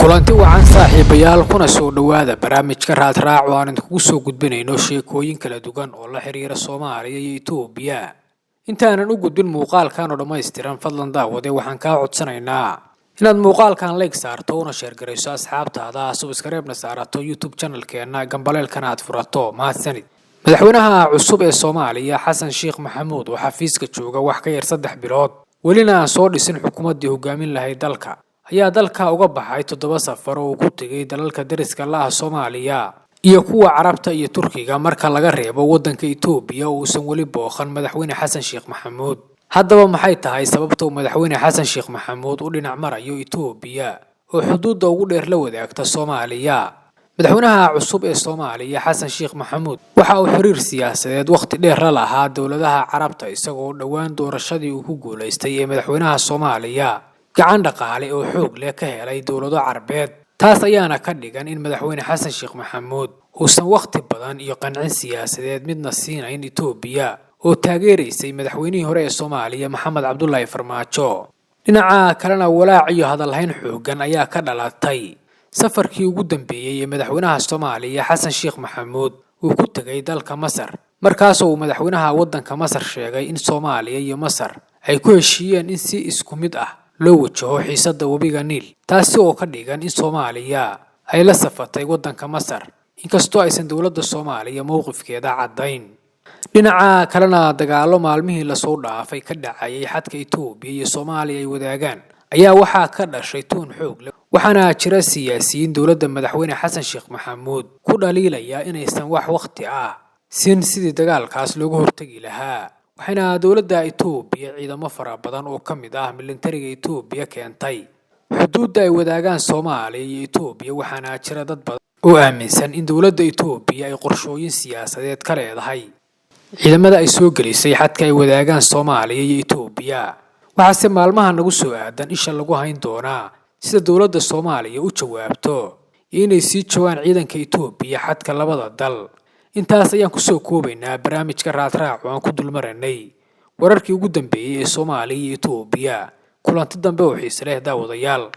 kulanti wacan saaxiibayaal kuna soo dhawaada barnaamijka raad raac oo aan idinku soo gudbinayno sheekooyin kala duwan oo la xiriira Soomaaliya iyo Itoobiya. Intaanan u gudbin muuqaalkan oo dhammaystiran fadlan daawade waxaan ka codsanaynaa inaad muuqaalkan like saarto una share garayso asxaabtaada, subscribe na saarato YouTube channelkeena, gambaleelkana aad furato. mahadsanid. Madaxweynaha cusub ee Soomaaliya Xasan Sheekh Maxamuud oo xafiiska jooga wax ka yar 3 bilood welina aan soo dhisin xukuumaddii hogaamin lahayd dalka ayaa dalka uga baxay 7 safar oo ku tagay dalalka dariska la ah Soomaaliya iyo kuwa Carabta iyo Turkiga marka laga reebo wadanka Itoobiya oo uusan wali booqan madaxweyne Xasan Sheekh Maxamuud. haddaba maxay tahay sababta madaxweyne Xasan Sheekh Maxamuud u dhinac marayo Itoobiya oo xuduudda ugu dheer la wadaagta Soomaaliya? madaxweynaha cusub ee Soomaaliya Xasan Sheekh Maxamuud waxa uu xiriir siyaasadeed waqti dheer la lahaa dawladaha Carabta isagoo dhawaan doorashadii uu ku guuleystay ee madaxweynaha Soomaaliya gacan dhaqaale oo xoog leh ka helay dawlado Carbeed. taas ayaana ka dhigan in madaxweyne Xasan Sheekh Maxamuud uusan waqti badan iyo qancin siyaasadeed midna siinayn Itoobiya oo taageeraysay madaxweynihii hore ee Soomaaliya Maxamed Cabdullaahi Farmaajo. dhinaca kalena walaac iyo hadalhayn xoogan ayaa ka dhalatay safarkii ugu dambeeyay ee madaxweynaha Soomaaliya Xasan Sheekh Maxamuud uu ku tagay dalka Masar, markaas oo madaxweynaha wadanka Masar sheegay in Soomaaliya iyo Masar ay ku heshiiyeen in si isku mid ah loo wajaho xiisadda webiga Niil, taasi oo ka dhigan in Soomaaliya ay la safatay wadanka Masar inkastoo aysan dawladda Soomaaliya mowqifkeeda cadayn. dhinaca kalena dagaalo maalmihii la soo dhaafay ka dhacayay xadka Itoobiya iyo Soomaaliya ay wadaagaan ayaa waxaa ka dhashay tuun xoog leh, waxaana jira siyaasiyiin dawladda madaxweyne Xasan Sheekh Maxamuud ku dhaliilaya inaysan wax waqti ah siin sidii dagaalkaas looga hortagi lahaa. waxayna dawladda Itoobiya ciidamo fara badan oo ka mid ah militariga Itoobiya keentay xuduudda ay wadaagaan Soomaaliya iyo Itoobiya, waxaana jira dad badan oo aaminsan in dawladda Itoobiya ay qorshooyin siyaasadeed ka leedahay ciidamada ay soo gelisay xadka ay wadaagaan Soomaaliya iyo Itoobiya. waxaase maalmaha nagu soo aadan isha lagu hayn doonaa sida dawladda Soomaaliya u jawaabto inay sii joogaan ciidanka Itoobiya xadka labada dal. intaas ayaan ku soo koobaynaa barnaamijka raad raac oo aan ku dulmaranay wararkii ugu dambeeyay ee Soomaaliya iyo Itoobiya. kulanti dambe oo xiiso leh daawadayaal.